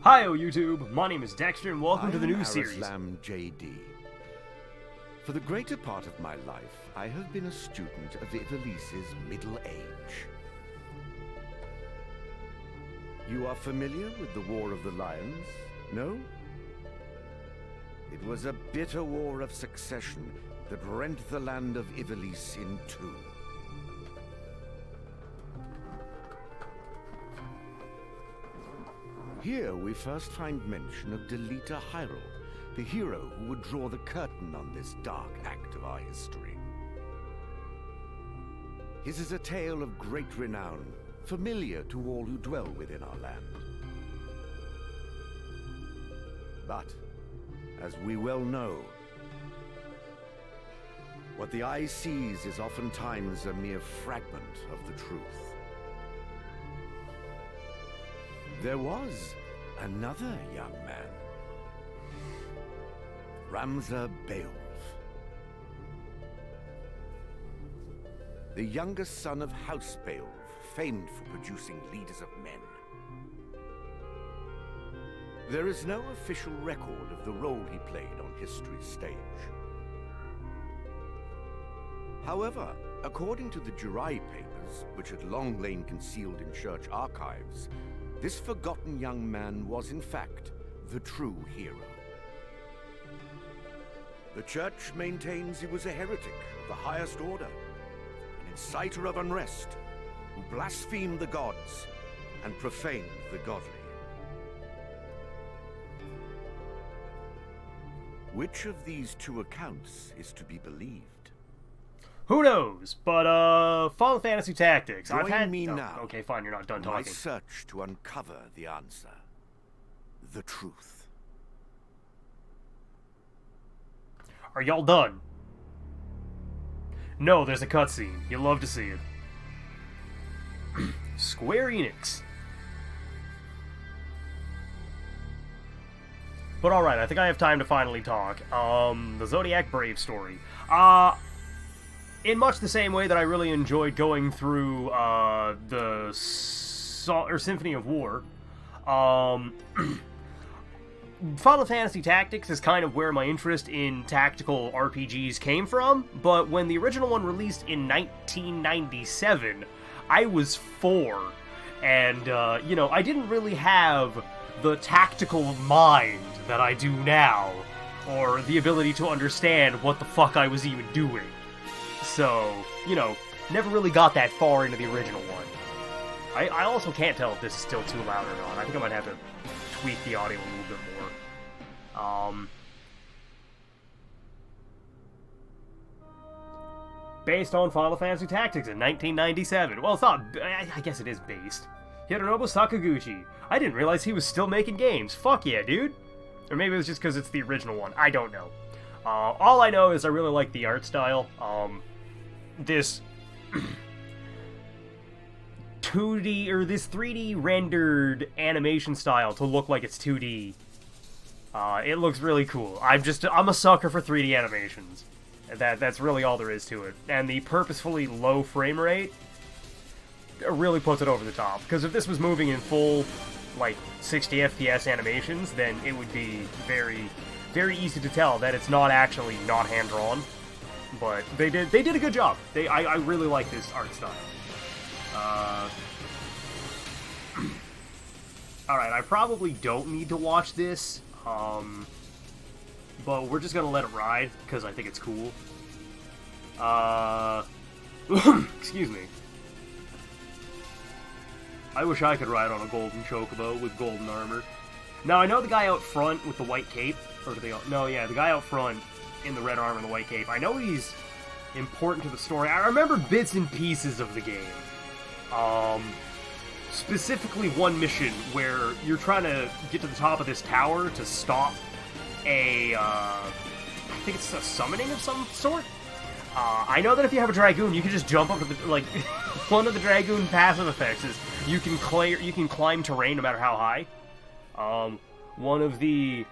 Hi-yo YouTube, my name is Dexter and welcome to the new series. JD. For the greater part of my life, I have been a student of Ivalice's middle age. You are familiar with the War of the Lions, no? It was a bitter war of succession that rent the land of Ivalice in two. Here we first find mention of Delita Hyrule, the hero who would draw the curtain on this dark act of our history. His is a tale of great renown, familiar to all who dwell within our land. But, as we well know, what the eye sees is oftentimes a mere fragment of the truth. There was another young man, Ramza Beowulf, the youngest son of House Beowulf, famed for producing leaders of men. There is no official record of the role he played on history's stage. However, according to the Jirai papers, which had long lain concealed in church archives, this forgotten young man was, in fact, the true hero. The church maintains he was a heretic of the highest order, an inciter of unrest, who blasphemed the gods and profaned the godly. Which of these two accounts is to be believed? Who knows? But, Final Fantasy Tactics. Join me now. Okay, fine, you're not done in my talking. search to uncover the answer. The truth. Are y'all done? No, there's a cutscene. You'll love to see it. Square Enix. But alright, I think I have time to finally talk. The Zodiac Brave story. In much the same way that I really enjoyed going through the Symphony of War, Final Fantasy Tactics is kind of where my interest in tactical RPGs came from, but when the original one released in 1997, I was 4, and, you know, I didn't really have the tactical mind that I do now, or the ability to understand what the fuck I was even doing. So, you know, never really got that far into the original one. I also can't tell if this is still too loud or not. I think I might have to tweak the audio a little bit more. Based on Final Fantasy Tactics in 1997. Well, it's not... I guess it is based. Hironobu Sakaguchi. I didn't realize he was still making games. Fuck yeah, dude. Or maybe it was just because it's the original one. I don't know. All I know is I really like the art style. This 2D, or this 3D rendered animation style to look like it's 2D. It looks really cool. I'm a sucker for 3D animations. That's really all there is to it. And the purposefully low frame rate really puts it over the top. Because if this was moving in full, like, 60 FPS animations, then it would be very, very easy to tell that it's not actually not hand-drawn. But they did a good job. I really like this art style. Alright, I probably don't need to watch this, but we're just gonna let it ride, because I think it's cool. Excuse me. I wish I could ride on a golden chocobo with golden armor. Now, I know the guy out front with the white cape, or do they... No, yeah, the guy out front in the red armor and the white cape. I know he's important to the story. I remember bits and pieces of the game. Specifically one mission where you're trying to get to the top of this tower to stop a, I think it's a summoning of some sort? I know that if you have a Dragoon, you can just jump up to the, like, one of the Dragoon passive effects is you can climb terrain no matter how high. One of the,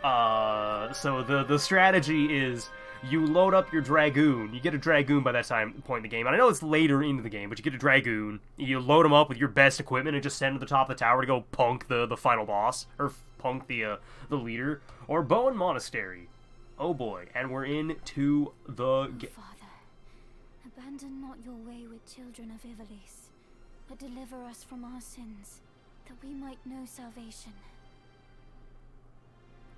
so the strategy is you load up your Dragoon. You get a Dragoon by that point in the game. And I know it's later into the game, but you get a Dragoon. You load them up with your best equipment and just send them to the top of the tower to go punk the final boss. Or punk the leader. Or Bowen Monastery. Oh boy, and we're into the... Father, abandon not your way with children of Ivalice, but deliver us from our sins, that we might know salvation.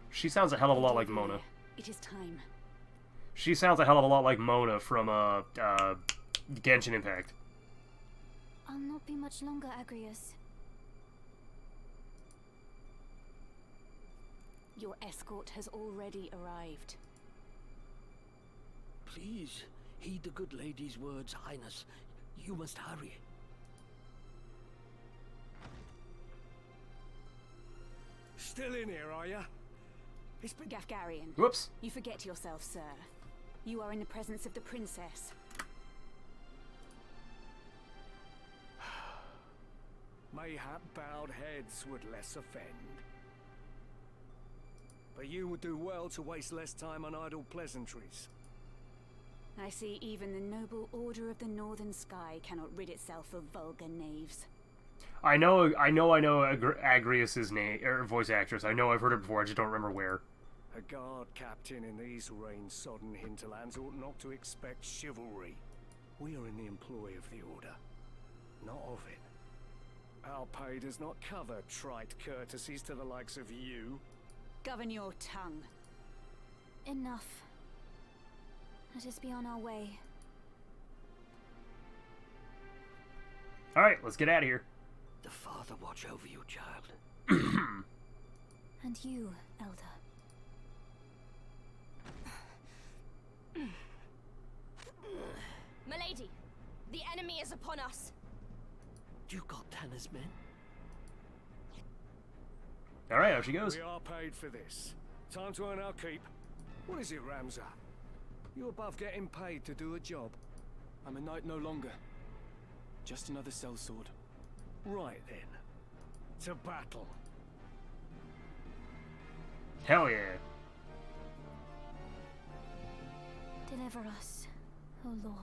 She sounds a hell of a lot like Mona. It is time. She sounds a hell of a lot like Mona from Genshin Impact. I'll not be much longer, Agrius. Your escort has already arrived. Please, heed the good lady's words, Highness. You must hurry. Still in here, are ya? It's Gafgarian. Whoops. You forget yourself, sir. You are in the presence of the princess. Mayhap bowed heads would less offend. But you would do well to waste less time on idle pleasantries. I see even the noble Order of the Northern Sky cannot rid itself of vulgar knaves. I know Agrius's name, or voice actress. I know I've heard it before, I just don't remember where. A guard captain in these rain-sodden hinterlands ought not to expect chivalry. We are in the employ of the Order, not of it. Our pay does not cover trite courtesies to the likes of you. Govern your tongue. Enough. Let us be on our way. Alright, let's get out of here. The Father watch over you, child. And you, Elder. Milady, the enemy is upon us. You got Tanner's men? Alright, out she goes. We are paid for this. Time to earn our keep. What is it, Ramza? You above getting paid to do a job? I'm a knight no longer. Just another sellsword. Right then. To battle. Hell yeah. Deliver us, O Lord.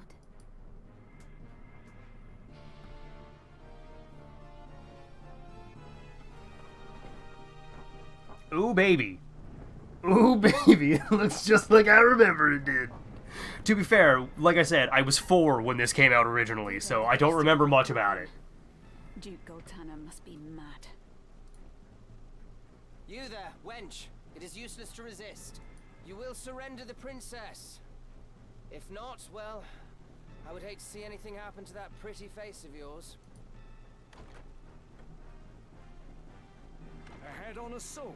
Ooh, baby. Ooh, baby. It looks just like I remember it did. To be fair, like I said, I was 4 when this came out originally, so I don't remember much about it. Duke Goltana must be mad. You there, wench. It is useless to resist. You will surrender the princess. If not, well, I would hate to see anything happen to that pretty face of yours. A head on a sword.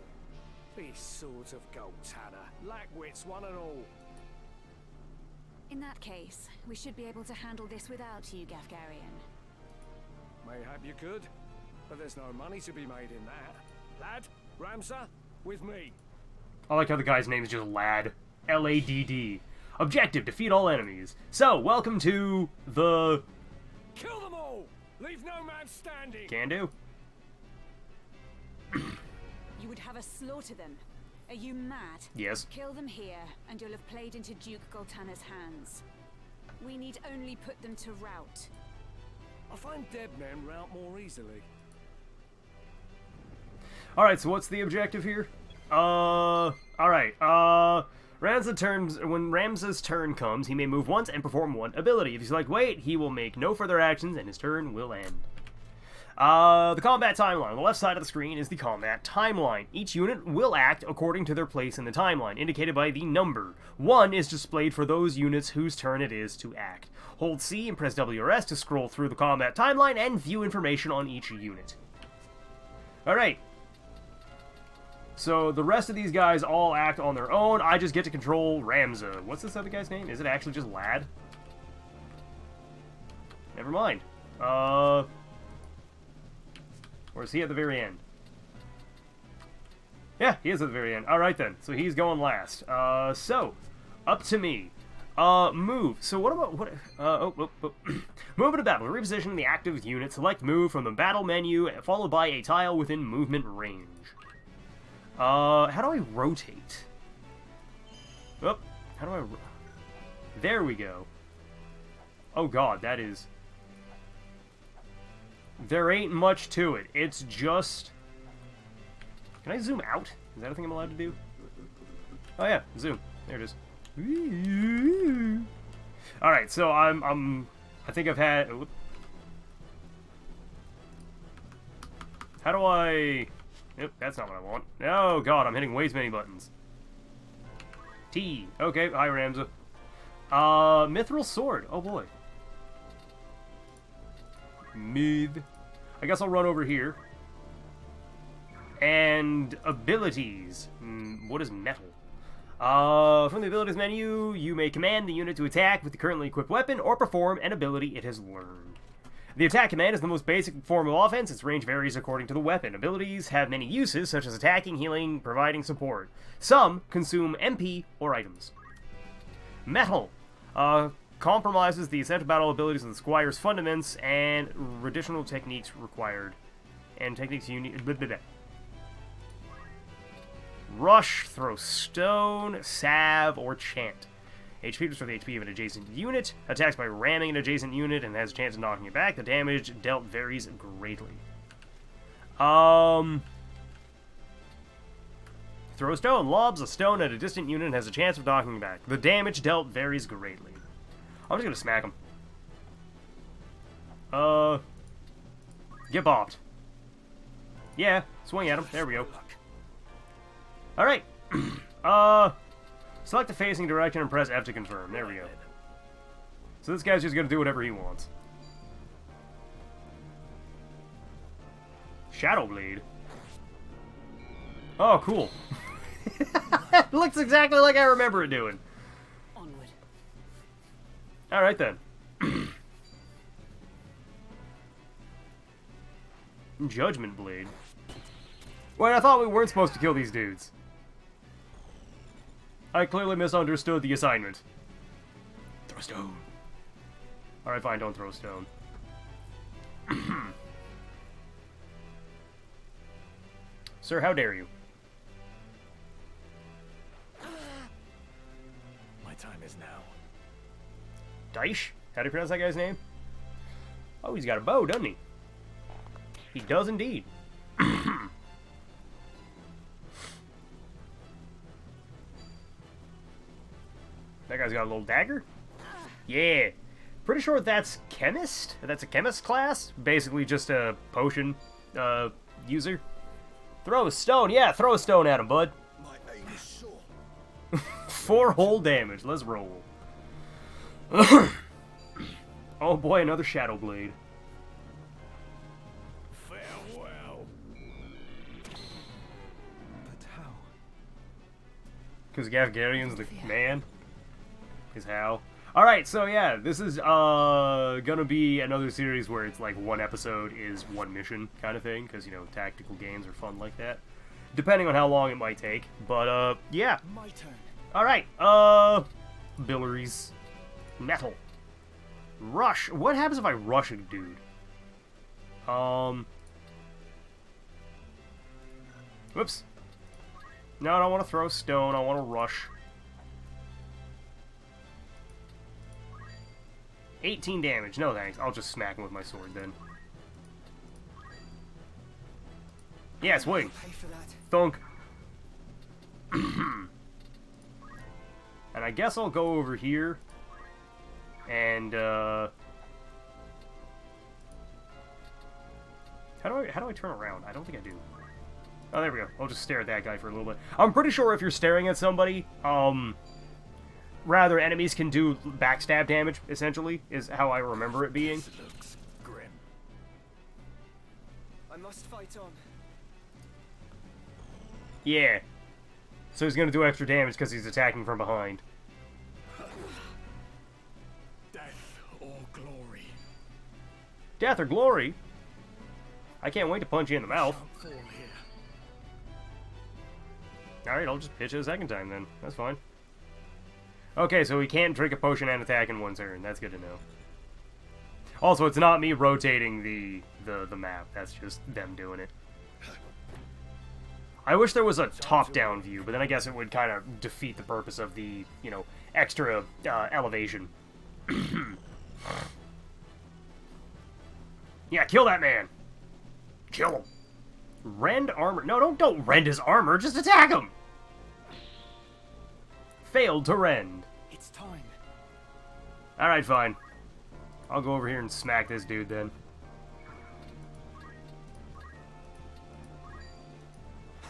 These swords of Goltana, lack wits one and all. In that case, we should be able to handle this without you, Gafgarian. Mayhap you could, but there's no money to be made in that. Lad, Ramza, with me. I like how the guy's name is just Ladd. L-A-D-D. Objective, defeat all enemies. So, welcome to the... Kill them all! Leave no man standing! Can do. You would have us slaughter them. Are you mad? Yes. Kill them here, and you'll have played into Duke Goltana's hands. We need only put them to rout. I find dead men rout more easily. Alright, so what's the objective here? Alright, when Ramza's turn comes, he may move once and perform one ability. If he's like, wait, he will make no further actions and his turn will end. The combat timeline. On the left side of the screen is the combat timeline. Each unit will act according to their place in the timeline, indicated by the number. 1 is displayed for those units whose turn it is to act. Hold C and press WRS to scroll through the combat timeline and view information on each unit. Alright. So the rest of these guys all act on their own. I just get to control Ramza. What's this other guy's name? Is it actually just Ladd? Never mind. Or is he at the very end? Yeah, he is at the very end. Alright then, so he's going last. So, up to me. Move. So what about, move into battle. Reposition the active unit. Select move from the battle menu, followed by a tile within movement range. How do I rotate? Oh, how do I... There we go. Oh god, that is... There ain't much to it. It's just... Can I zoom out? Is that a thing I'm allowed to do? Oh yeah, zoom. There it is. Alright, so I think I've had... How do I... Nope, that's not what I want. Oh god, I'm hitting way too many buttons. T. Okay, hi Ramza. Mithril Sword. Oh boy. Myth. I guess I'll run over here. And abilities. What is metal? From the abilities menu, you may command the unit to attack with the currently equipped weapon or perform an ability it has learned. The attack command is the most basic form of offense. Its range varies according to the weapon. Abilities have many uses, such as attacking, healing, providing support. Some consume MP or items. Metal. Compromises the essential battle abilities of the Squire's fundaments and additional techniques required. And techniques you need... Rush, throw stone, salve, or chant. HP restores the HP of an adjacent unit. Attacks by ramming an adjacent unit and has a chance of knocking it back. The damage dealt varies greatly. Throw stone. Lobs a stone at a distant unit and has a chance of knocking it back. The damage dealt varies greatly. I'm just gonna smack him. Get bopped. Yeah, swing at him. There we go. Alright. Select the facing direction and press F to confirm. There we go. So this guy's just gonna do whatever he wants. Shadow Blade. Oh, cool. It looks exactly like I remember it doing. Onward. Alright then. Judgment Blade. Wait, I thought we weren't supposed to kill these dudes. I clearly misunderstood the assignment. Throw stone. Alright, fine, don't throw stone. Sir, how dare you? My time is now. Daish? How do you pronounce that guy's name? Oh, he's got a bow, doesn't he? He does indeed. That guy's got a little dagger? Yeah. Pretty sure that's chemist? That's a chemist class? Basically just a potion user. Throw a stone. Yeah, throw a stone at him, bud. My aim is sure. 4 whole damage. Let's roll. Oh boy, another Shadow Blade. Farewell. But how? Because Gafgarian's the man? Is how. Alright, so yeah, this is gonna be another series where it's like one episode is one mission kind of thing, because, you know, tactical games are fun like that. Depending on how long it might take. But, yeah. My turn. Alright, Billeries. Metal. Rush. What happens if I rush a dude? Whoops. No, I don't want to throw stone, I want to rush. 18 damage. No thanks. I'll just smack him with my sword then. Yeah, swing. Pay for that. Thunk. And I guess I'll go over here. And, How do I turn around? I don't think I do. Oh, there we go. I'll just stare at that guy for a little bit. I'm pretty sure if you're staring at somebody, rather, enemies can do backstab damage, essentially, is how I remember it being. This looks grim. I must fight on. Yeah. So he's gonna do extra damage because he's attacking from behind. Death or glory. Death or glory? I can't wait to punch you in the mouth. Fall here. Alright, I'll just pitch it a second time then. That's fine. Okay, so he can't drink a potion and attack in one turn. That's good to know. Also, it's not me rotating the map. That's just them doing it. I wish there was a top-down view, but then I guess it would kind of defeat the purpose of the, you know, extra elevation. Yeah, kill that man. Kill him. Rend armor. No, don't rend his armor. Just attack him. Failed to rend. It's time. Alright, fine. I'll go over here and smack this dude then.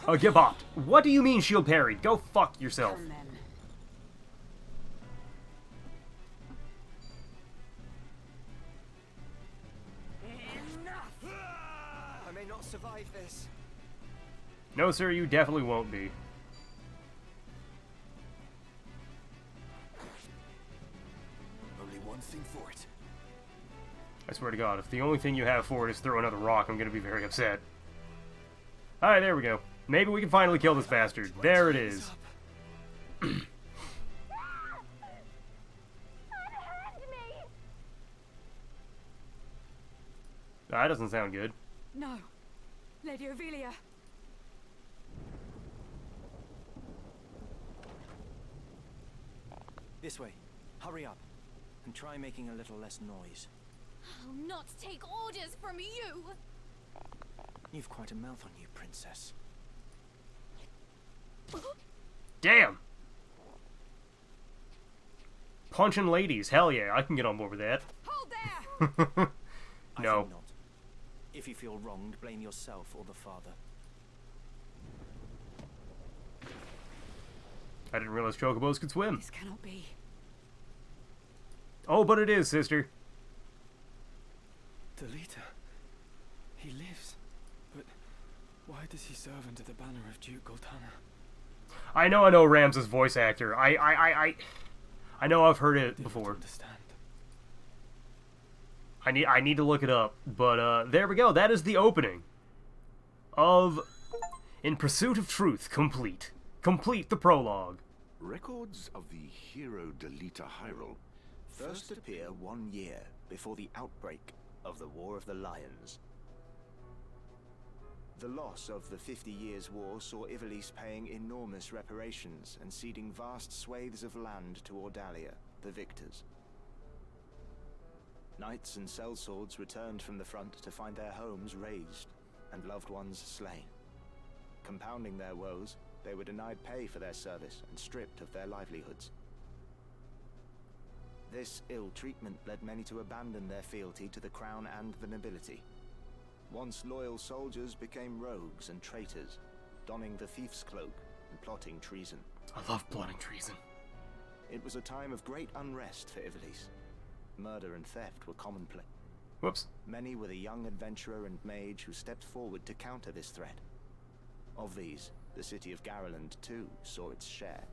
Gibbot. What do you mean shield parried? Go fuck yourself. Come then. I may not survive this. No, sir, you definitely won't be. Only one thing for it. I swear to God, if the only thing you have for it is throw another rock, I'm gonna be very upset. Alright, there we go. Maybe we can finally kill this bastard. There it is. That doesn't sound good. No. Lady Ophelia. This way. Hurry up. And try making a little less noise. I'll not take orders from you! You've quite a mouth on you, princess. Damn! Punching ladies. Hell yeah, I can get on board with that. Hold there! I No. think not. If you feel wronged, blame yourself or the father. I didn't realize chocobos could swim. This cannot be. Oh, but it is, sister. Delita. He lives. But why does he serve under the banner of Duke Goltana? I know Ram's voice actor. I know I've heard it before. Understand. I need to look it up. But there we go. That is the opening of In Pursuit of Truth complete. Complete the prologue. Records of the hero Delita Hyrule First appear 1 year before the outbreak of the War of the Lions. The loss of the 50 Years' War saw Ivalice paying enormous reparations and ceding vast swathes of land to Ordalia, the victors. Knights and sellswords returned from the front to find their homes razed and loved ones slain. Compounding their woes, they were denied pay for their service and stripped of their livelihoods. This ill treatment led many to abandon their fealty to the crown and the nobility. Once loyal soldiers became rogues and traitors, donning the thief's cloak and plotting treason. I love plotting treason. It was a time of great unrest for Ivalice. Murder and theft were commonplace. Whoops. Many were the young adventurer and mage who stepped forward to counter this threat. Of these, the city of Garland too saw its share.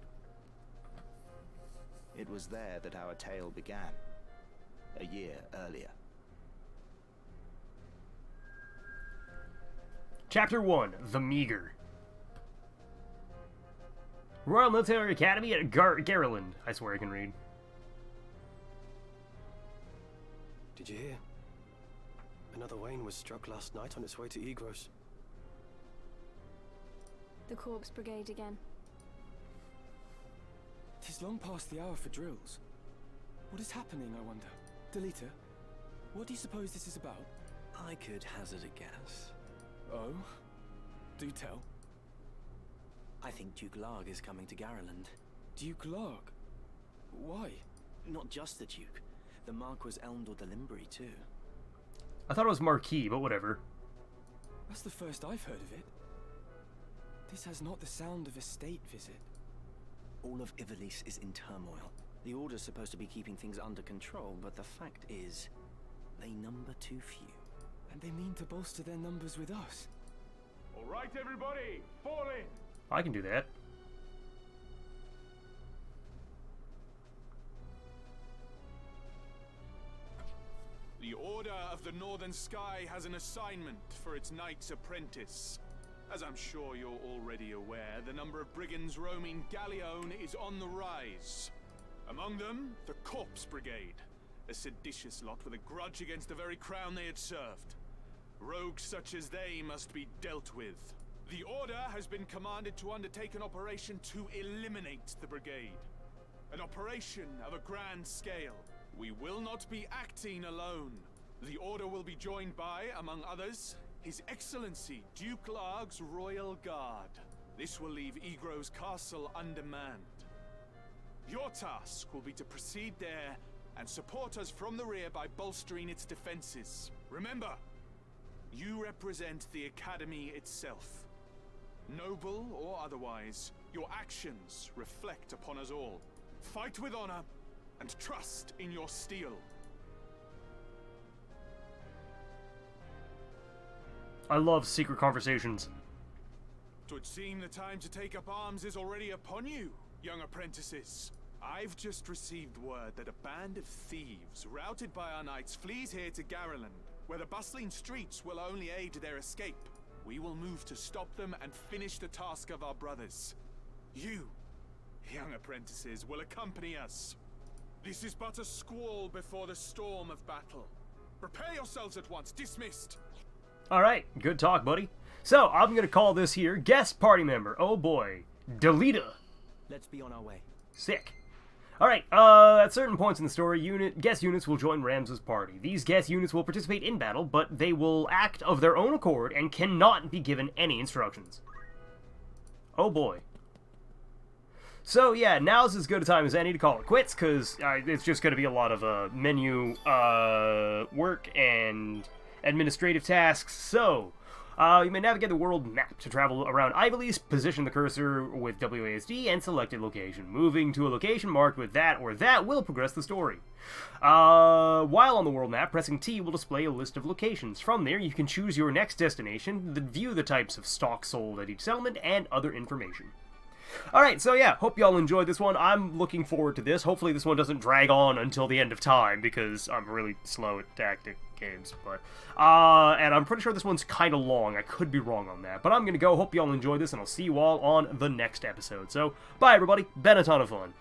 It was there that our tale began, a year earlier. Chapter 1, The Meager. Royal Military Academy at Garland. I swear I can read. Did you hear? Another Wayne was struck last night on its way to Egros. The Corpse Brigade again. 'Tis long past the hour for drills. What is happening, I wonder? Delita, what do you suppose this is about? I could hazard a guess. Oh? Do tell. I think Duke Larg is coming to Garland. Duke Larg? Why? Not just the Duke. The Marquis Elmdor de Limbri, too. I thought it was Marquis, but whatever. That's the first I've heard of it. This has not the sound of a state visit. All of Ivalice is in turmoil. The Order's supposed to be keeping things under control, but the fact is, they number too few. And they mean to bolster their numbers with us. All right, everybody, fall in. I can do that. The Order of the Northern Sky has an assignment for its Knight's Apprentice. As I'm sure you're already aware, the number of brigands roaming Galleon is on the rise. Among them, the Corpse Brigade, a seditious lot with a grudge against the very crown they had served. Rogues such as they must be dealt with. The Order has been commanded to undertake an operation to eliminate the Brigade. An operation of a grand scale. We will not be acting alone. The Order will be joined by, among others, His Excellency Duke Larg's Royal Guard. This will leave Egro's castle undermanned. Your task will be to proceed there and support us from the rear by bolstering its defenses. Remember, you represent the Academy itself. Noble or otherwise, your actions reflect upon us all. Fight with honor and trust in your steel. I love secret conversations. 'Twould seem the time to take up arms is already upon you, young apprentices. I've just received word that a band of thieves, routed by our knights, flees here to Garreland, where the bustling streets will only aid their escape. We will move to stop them and finish the task of our brothers. You, young apprentices, will accompany us. This is but a squall before the storm of battle. Prepare yourselves at once. Dismissed. Alright, good talk, buddy. So, I'm gonna call this here guest party member. Oh boy. Delita. Let's be on our way. Sick. Alright, at certain points in the story, guest units will join Rams's party. These guest units will participate in battle, but they will act of their own accord and cannot be given any instructions. Oh boy. So yeah, now's as good a time as any to call it quits, because it's just going to be a lot of menu work and administrative tasks. So, you may navigate the world map to travel around Ivalice, position the cursor with WASD, and select a location. Moving to a location marked with that or that will progress the story. While on the world map, pressing T will display a list of locations. From there, you can choose your next destination, view the types of stock sold at each settlement, and other information. Alright, so yeah, hope y'all enjoyed this one. I'm looking forward to this. Hopefully this one doesn't drag on until the end of time, because I'm really slow at tactic games, but, and I'm pretty sure this one's kind of long. I could be wrong on that, but I'm gonna go. Hope y'all enjoyed this, and I'll see you all on the next episode. So, bye everybody, been a ton of fun.